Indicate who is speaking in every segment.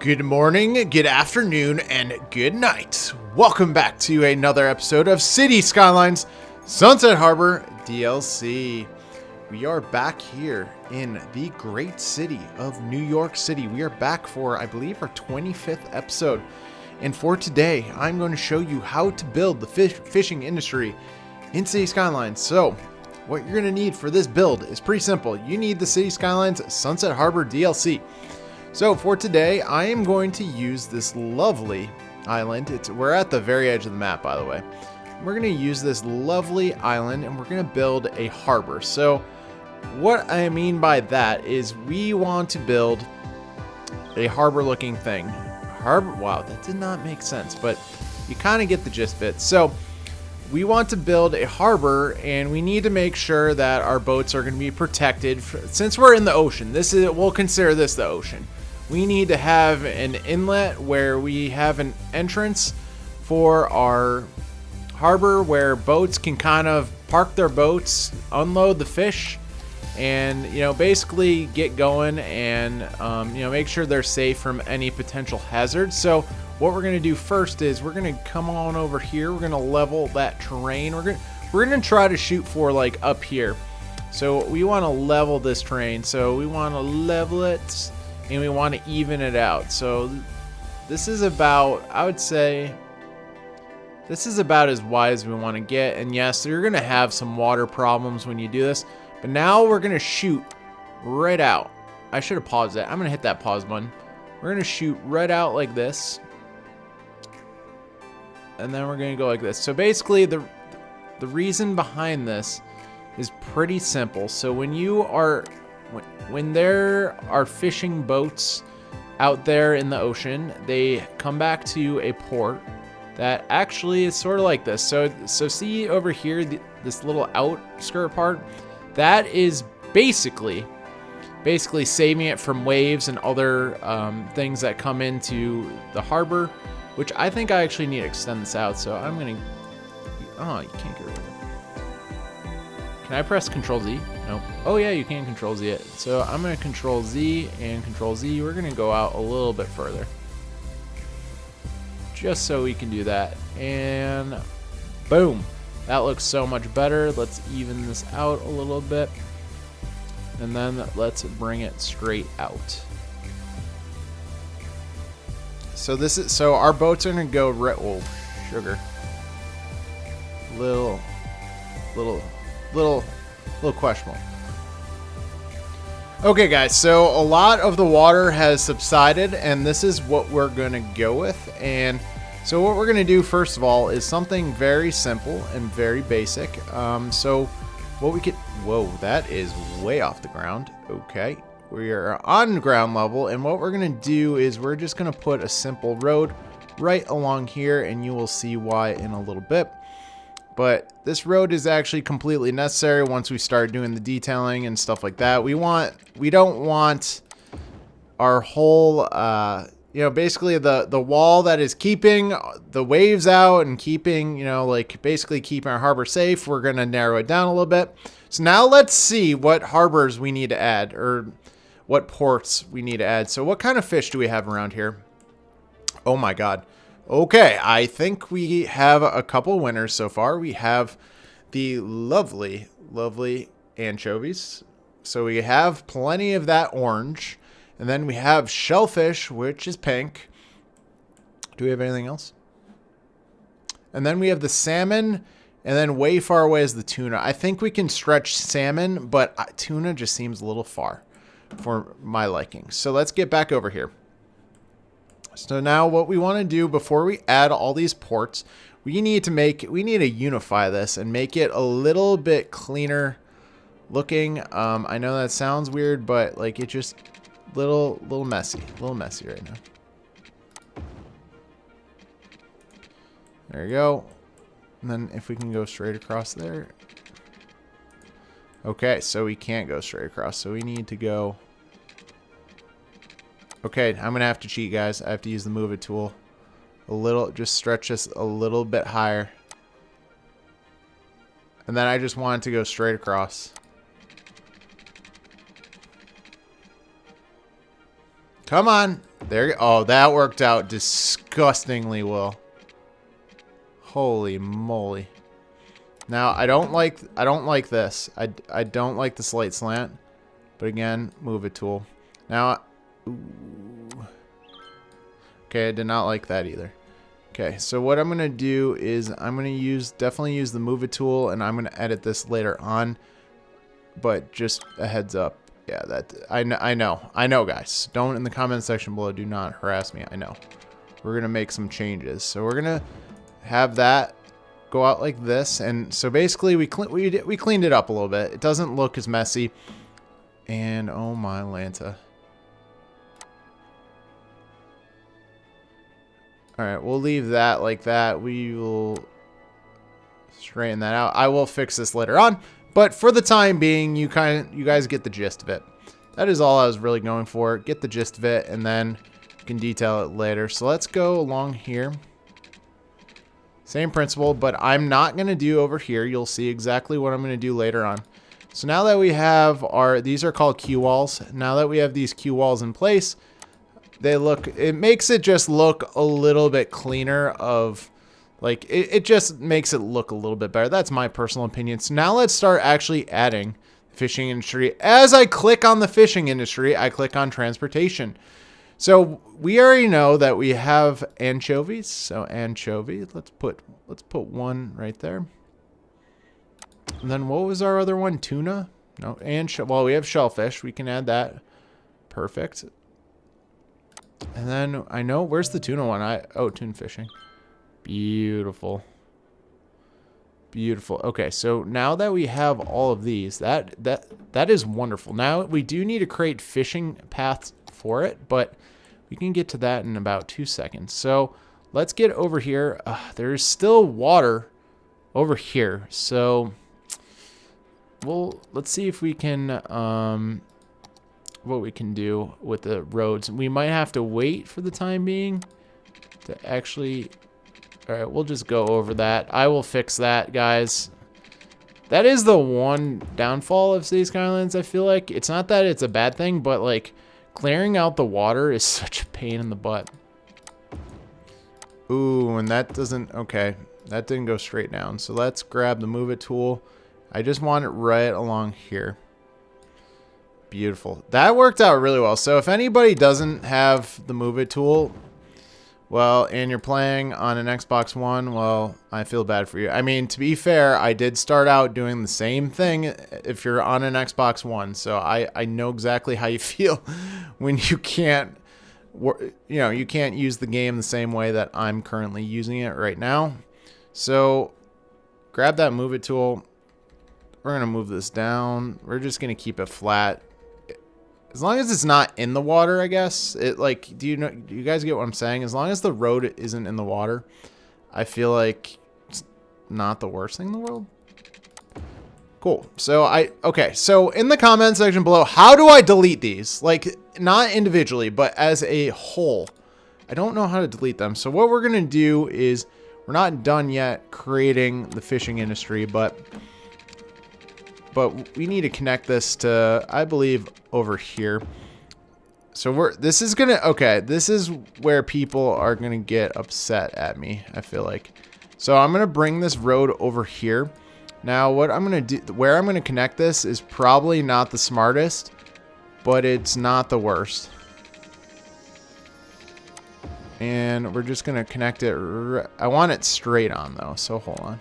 Speaker 1: Good morning, good afternoon, and good night. Welcome back to another episode of Skylines Sunset Harbor DLC. We are back here in the great city of New York City. We are back for, I believe, our 25th episode. And for today, I'm going to show you how to build the fishing industry in City Skylines. So, what you're going to need for this build is pretty simple. You need the City Skylines Sunset Harbor DLC. So for today, I am going to use this lovely island. We're at the very edge of the map, by the way. We're going to use this lovely island and we're going to build a harbor. So what I mean by that is we want to build a harbor looking thing. Wow, that did not make sense, but you kind of get the gist of it. So we want to build a harbor and we need to make sure that our boats are going to be protected. Since we're in the ocean, we'll consider this the ocean. We need to have an inlet where we have an entrance for our harbor where boats can kind of park their boats, unload the fish, and basically get going and make sure they're safe from any potential hazards. So what we're going to do first is we're going to come on over here. We're going to level that terrain. We're going to try to shoot for like up here. So we want to level this terrain. So we want to level it and we want to even it out. So this is about, I would say, this is about as wide as we want to get. And yes, you're going to have some water problems when you do this. But now we're going to shoot right out. I should have paused that. I'm going to hit that pause button. We're going to shoot right out like this. And then we're going to go like this. So basically the reason behind this is pretty simple. So when there are fishing boats out there in the ocean, they come back to a port that actually is sort of like this. So see over here, this little outskirt part, that is basically saving it from waves and other things that come into the harbor, which I think I actually need to extend this out. So I'm gonna, you can't get rid of it. Can I press Control Z? Nope. Oh yeah, you can Control Z it. So I'm gonna Control Z and Control Z. We're gonna go out a little bit further, just so we can do that. And boom, that looks so much better. Let's even this out a little bit, and then let's bring it straight out. So our boats are gonna go right. Oh, sugar. Little questionable. Okay guys, so a lot of the water has subsided and this is what we're gonna go with. And so what we're gonna do first of all is something very simple and very basic. So what we could, whoa, that is way off the ground. Okay, we are on ground level, and what we're gonna do is we're just gonna put a simple road right along here, and you will see why in a little bit. But this road is actually completely necessary once we start doing the detailing and stuff like that. We don't want our whole, basically the wall that is keeping the waves out and keeping, basically keeping our harbor safe. We're going to narrow it down a little bit. So now let's see what harbors we need to add, or what ports we need to add. So what kind of fish do we have around here? Oh my God. Okay, I think we have a couple winners so far. We have the lovely, lovely anchovies. So we have plenty of that orange. And then we have shellfish, which is pink. Do we have anything else? And then we have the salmon. And then way far away is the tuna. I think we can stretch salmon, but tuna just seems a little far for my liking. So let's get back over here. So now what we want to do before we add all these ports, we need to unify this and make it a little bit cleaner looking. I know that sounds weird, but like it just little messy right now. There you go. And then if we can go straight across there. Okay, so we can't go straight across, so we need to go. Okay, I'm gonna have to cheat, guys. I have to use the move it tool. Just stretch this a little bit higher. And then I just want it to go straight across. Come on. There. Oh, that worked out disgustingly well. Holy moly. Now, I don't like this. I don't like the slight slant. But again, move it tool. Now, ooh. Okay, I did not like that either. Okay, so what I'm going to do is I'm going to definitely use the move it tool, and I'm going to edit this later on. But just a heads up. Yeah, I know, guys. Don't in the comment section below. Do not harass me. I know. We're going to make some changes. So we're going to have that go out like this. And so basically we cleaned it up a little bit. It doesn't look as messy. And oh my Lanta. Alright, we'll leave that like that. We will straighten that out. I will fix this later on. But for the time being, you guys get the gist of it. That is all I was really going for. Get the gist of it, and then you can detail it later. So let's go along here. Same principle, but I'm not going to do over here. You'll see exactly what I'm going to do later on. So now that we have these are called Q walls. Now that we have these Q walls in place, it makes it just look a little bit cleaner like, it just makes it look a little bit better. That's my personal opinion. So now let's start actually adding fishing industry. As I click on the fishing industry, I click on transportation. So we already know that we have anchovies. So anchovy, let's put one right there. And then what was our other one? Tuna? No, well, we have shellfish. We can add that. Perfect. And then I know, where's the tuna one? Tuna fishing. Beautiful. Beautiful. Okay, so now that we have all of these, that is wonderful. Now we do need to create fishing paths for it, but we can get to that in about 2 seconds. So let's get over here. There's still water over here, so let's see if we can what we can do with the roads. We might have to wait for the time being to actually. All right, we'll just go over that. I will fix that, guys. That is the one downfall of City Skylines, I feel like. It's not that it's a bad thing, but, like, clearing out the water is such a pain in the butt. Ooh, and that doesn't... Okay, that didn't go straight down. So let's grab the Move It tool. I just want it right along here. Beautiful. That worked out really well. So if anybody doesn't have the Move It tool... Well, and you're playing on an Xbox One, well, I feel bad for you. I mean, to be fair, I did start out doing the same thing if you're on an Xbox One. So I know exactly how you feel when you can't, you can't use the game the same way that I'm currently using it right now. So grab that Move It tool. We're going to move this down. We're just going to keep it flat. As long as it's not in the water, I guess. Do you guys get what I'm saying? As long as the road isn't in the water, I feel like it's not the worst thing in the world. Cool. So so in the comment section below, how do I delete these? Like, not individually, but as a whole. I don't know how to delete them. So what we're going to do is, we're not done yet creating the fishing industry, but we need to connect this to, I believe, over here. So this is where people are gonna get upset at me, I feel like. So I'm gonna bring this road over here. Now what I'm gonna do, where I'm gonna connect this is probably not the smartest, but it's not the worst. And we're just gonna connect it, I want it straight on though, so hold on.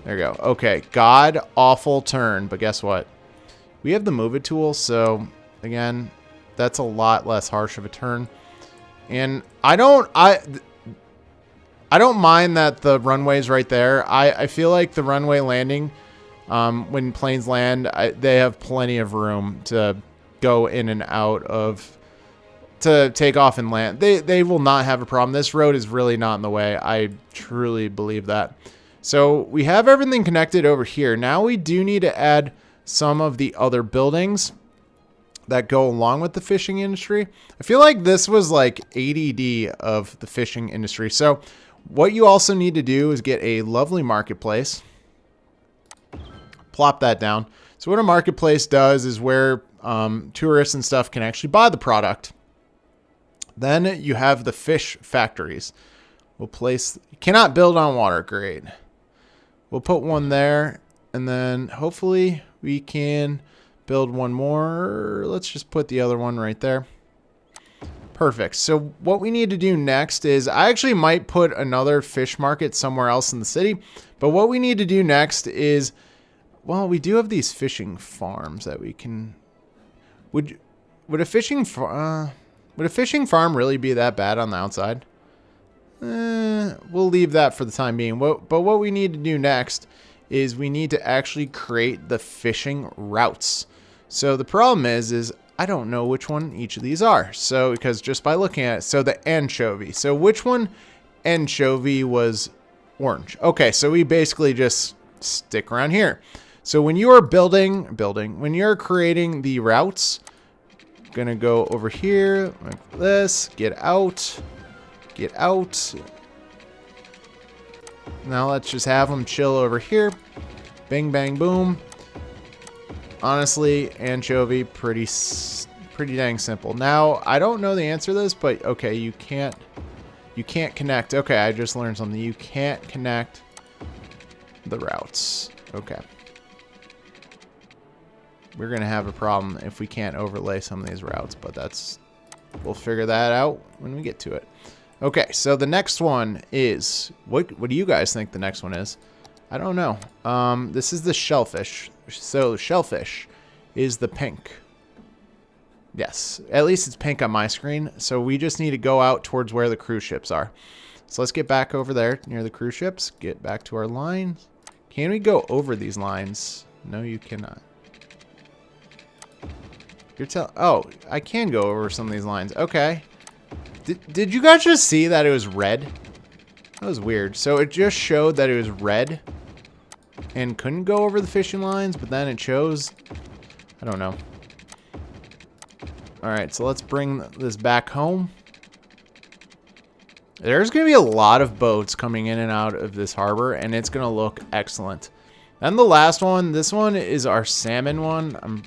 Speaker 1: There we go. Okay, god awful turn, but guess what? We have the Move It tool, so again, that's a lot less harsh of a turn. And I don't mind that the runway's right there. I feel like the runway landing, when planes land, they have plenty of room to go in and out of, to take off and land. They will not have a problem. This road is really not in the way. I truly believe that. So we have everything connected over here. Now we do need to add some of the other buildings that go along with the fishing industry. I feel like this was like ADD of the fishing industry. So what you also need to do is get a lovely marketplace. Plop that down. So what a marketplace does is where tourists and stuff can actually buy the product. Then you have the fish factories. We'll place, cannot build on water. Great. We'll put one there, and then hopefully we can build one more. Let's just put the other one right there. Perfect. So what we need to do next is, I actually might put another fish market somewhere else in the city, but what we need to do next is, well, we do have these fishing farms that we can, would a fishing farm really be that bad on the outside? We'll leave that for the time being. But what we need to do next is we need to actually create the fishing routes. So the problem is I don't know which one each of these are. So because just by looking at it, so the anchovy. So which one anchovy was orange? Okay, so we basically just stick around here. So when you are when you're creating the routes, gonna go over here like this, get out. Now let's just have them chill over here. Bing, bang, boom. Honestly, anchovy, pretty dang simple. Now, I don't know the answer to this, but okay, you can't connect. Okay, I just learned something. You can't connect the routes. Okay. We're gonna have a problem if we can't overlay some of these routes, but we'll figure that out when we get to it. Okay, so the next one is, what do you guys think the next one is? I don't know. This is the shellfish. So shellfish is the pink. Yes, at least it's pink on my screen. So we just need to go out towards where the cruise ships are. So let's get back over there near the cruise ships. Get back to our lines. Can we go over these lines? No, you cannot. Oh, I can go over some of these lines. Okay. Did you guys just see that it was red? That was weird. So it just showed that it was red and couldn't go over the fishing lines, but then it shows, I don't know. All right, so let's bring this back home. There's going to be a lot of boats coming in and out of this harbor, and it's going to look excellent. And the last one, this one is our salmon one.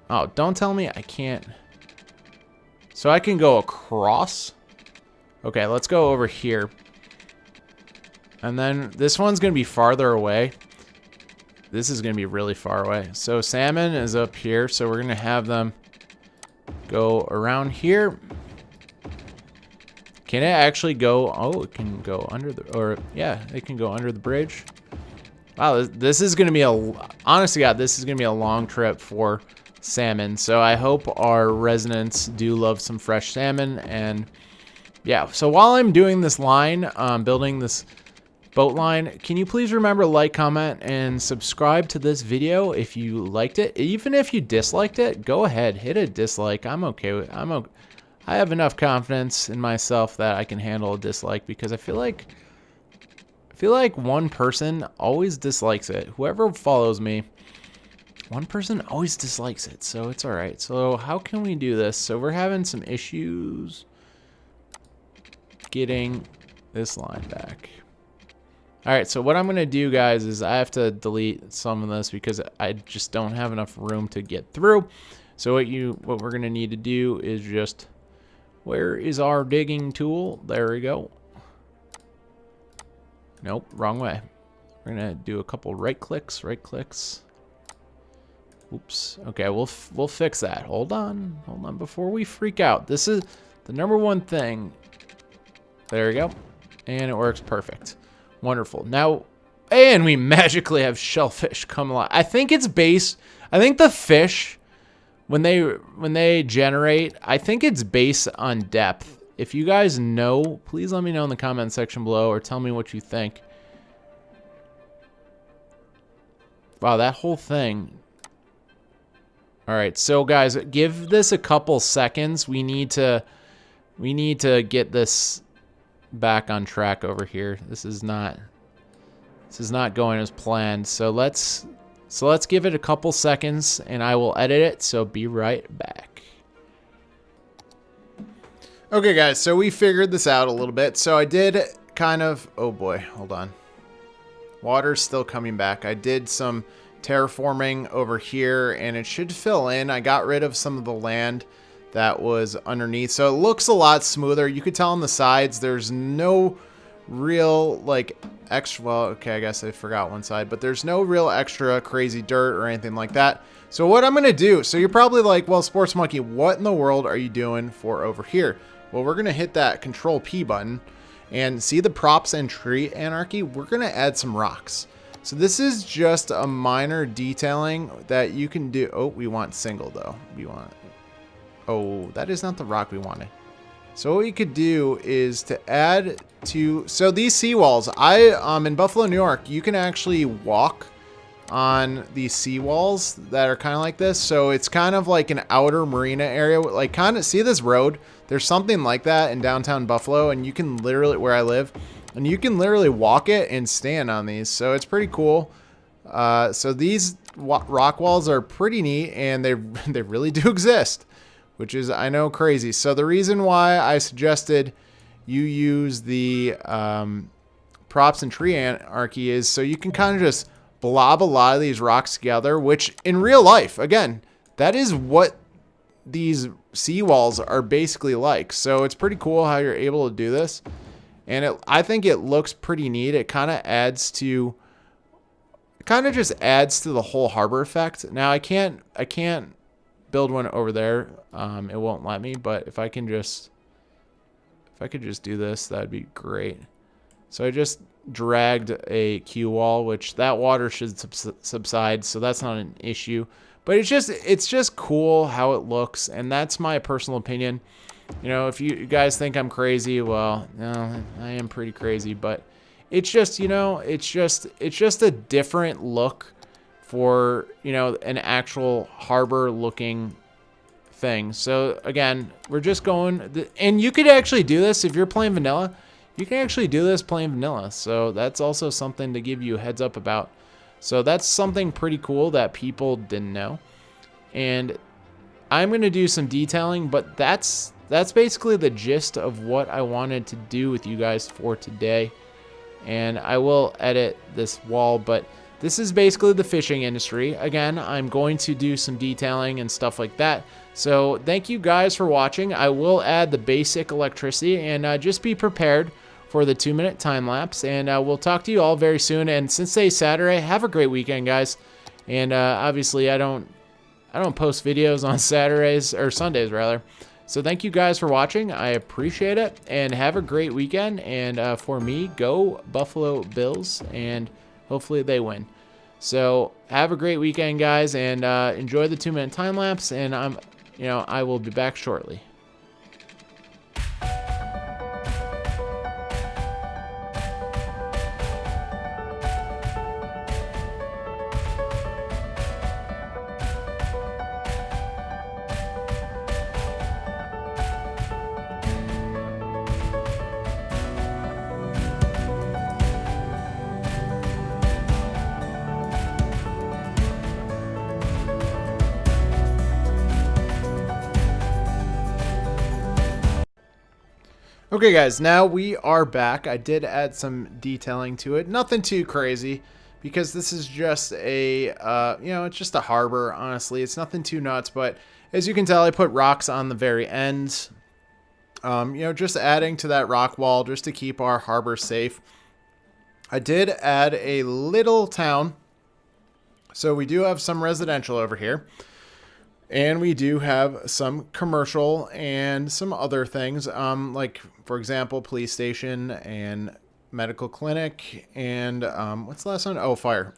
Speaker 1: Oh, don't tell me I can't. So I can go across. Okay, let's go over here. And then this one's going to be farther away. This is going to be really far away. So salmon is up here. So we're going to have them go around here. Can it actually go? Oh, it can go under the, or yeah, it can go under the bridge. Wow, this is going to be honest to God, this is going to be a long trip for salmon. So I hope our residents do love some fresh salmon. And yeah, so while I'm doing this line, building this boat line, can you please remember to like, comment, and subscribe to this video if you liked it. Even if you disliked it, go ahead, hit a dislike. I'm okay with, I have enough confidence in myself that I can handle a dislike, because I feel like one person always dislikes it. Whoever follows me, one person always dislikes it, so it's all right. So how can we do this? So we're having some issues getting this line back. All right, so what I'm gonna do, guys, is I have to delete some of this because I just don't have enough room to get through. So what we're gonna need to do is just, where is our digging tool? There we go. Nope, wrong way. We're gonna do a couple right clicks. Oops. Okay, we'll fix that. Hold on before we freak out. This is the number 1 thing. There we go, and it works perfect. Wonderful. Now, and we magically have shellfish come alive. I think it's based. I think the fish, when they generate, I think it's based on depth. If you guys know, please let me know in the comment section below, or tell me what you think. Wow, that whole thing. All right, so guys, give this a couple seconds. We need to get this back on track over here. This is not going as planned. So let's give it a couple seconds and I will edit it. So be right back. Okay, guys, so we figured this out a little bit. So I did kind of, oh boy, hold on. Water's still coming back. I did some terraforming over here and it should fill in. I got rid of some of the land that was underneath. So it looks a lot smoother. You could tell on the sides there's no real like extra, well, okay, I guess I forgot one side, but there's no real extra crazy dirt or anything like that. So what I'm gonna do, so you're probably like, well, Sports Monkey, what in the world are you doing for over here? Well, we're gonna hit that Control P button and see the props and tree anarchy. We're gonna add some rocks. So this is just a minor detailing that you can do. Oh, we want single though. We want, oh, that is not the rock we wanted. So what we could do is to add to, so these seawalls, in Buffalo, New York, you can actually walk on these seawalls that are kind of like this. So it's kind of like an outer marina area, like kind of, see this road? There's something like that in downtown Buffalo, and you can literally, where I live, and you can literally walk it and stand on these. So it's pretty cool. So these rock walls are pretty neat, and they really do exist, which is, I know, crazy. So the reason why I suggested you use the props and tree anarchy is so you can kind of just blob a lot of these rocks together, which in real life, again, that is what these seawalls are basically like. So it's pretty cool how you're able to do this. And I think it looks pretty neat. It kind of adds to, just adds to the whole harbor effect. Now I can't build one over there. It won't let me, but if I could just do this, that'd be great. So I just dragged a queue wall, which that water should subside, so that's not an issue. But it's just cool how it looks, and that's my personal opinion. You know, if you guys think I'm crazy, well, no, I am pretty crazy, but it's just, you know, it's just a different look for, you know, an actual harbor looking thing. So again, we're just going, and you could actually do this if you're playing vanilla. You can actually do this playing vanilla. So that's also something to give you a heads up about. So that's something pretty cool that people didn't know. And I'm going to do some detailing, but that's basically the gist of what I wanted to do with you guys for today. And I will edit this wall, but this is basically the fishing industry. Again, I'm going to do some detailing and stuff like that. So thank you guys for watching. I will add the basic electricity, and just be prepared for the 2-minute time lapse. And we'll talk to you all very soon. And since today's Saturday, have a great weekend, guys. And obviously, I don't post videos on Saturdays or Sundays rather. So thank you guys for watching. I appreciate it, and have a great weekend. And for me, go Buffalo Bills, and hopefully they win. So have a great weekend, guys, and enjoy the 2-minute time lapse. And I will be back shortly. Okay guys, now we are back. I did add some detailing to it. Nothing too crazy, because this is just a, it's just a harbor, honestly. It's nothing too nuts, but as you can tell, I put rocks on the very end. Just adding to that rock wall just to keep our harbor safe. I did add a little town. So we do have some residential over here. And we do have some commercial and some other things, like, for example, police station and medical clinic and what's the last one? Oh, fire.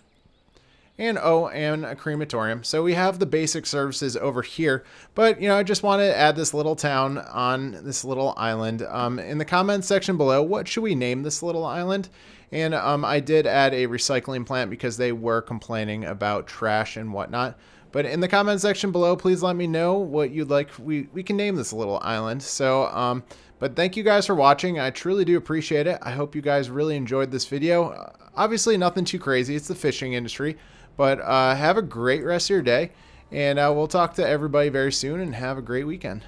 Speaker 1: And a crematorium. So we have the basic services over here. But, I just wanted to add this little town on this little island. In the comments section below, what should we name this little island? And I did add a recycling plant because they were complaining about trash and whatnot. But in the comment section below, please let me know what you'd like. We can name this little island. So, but thank you guys for watching. I truly do appreciate it. I hope you guys really enjoyed this video. Obviously, nothing too crazy. It's the fishing industry. But have a great rest of your day. And we'll talk to everybody very soon, and have a great weekend.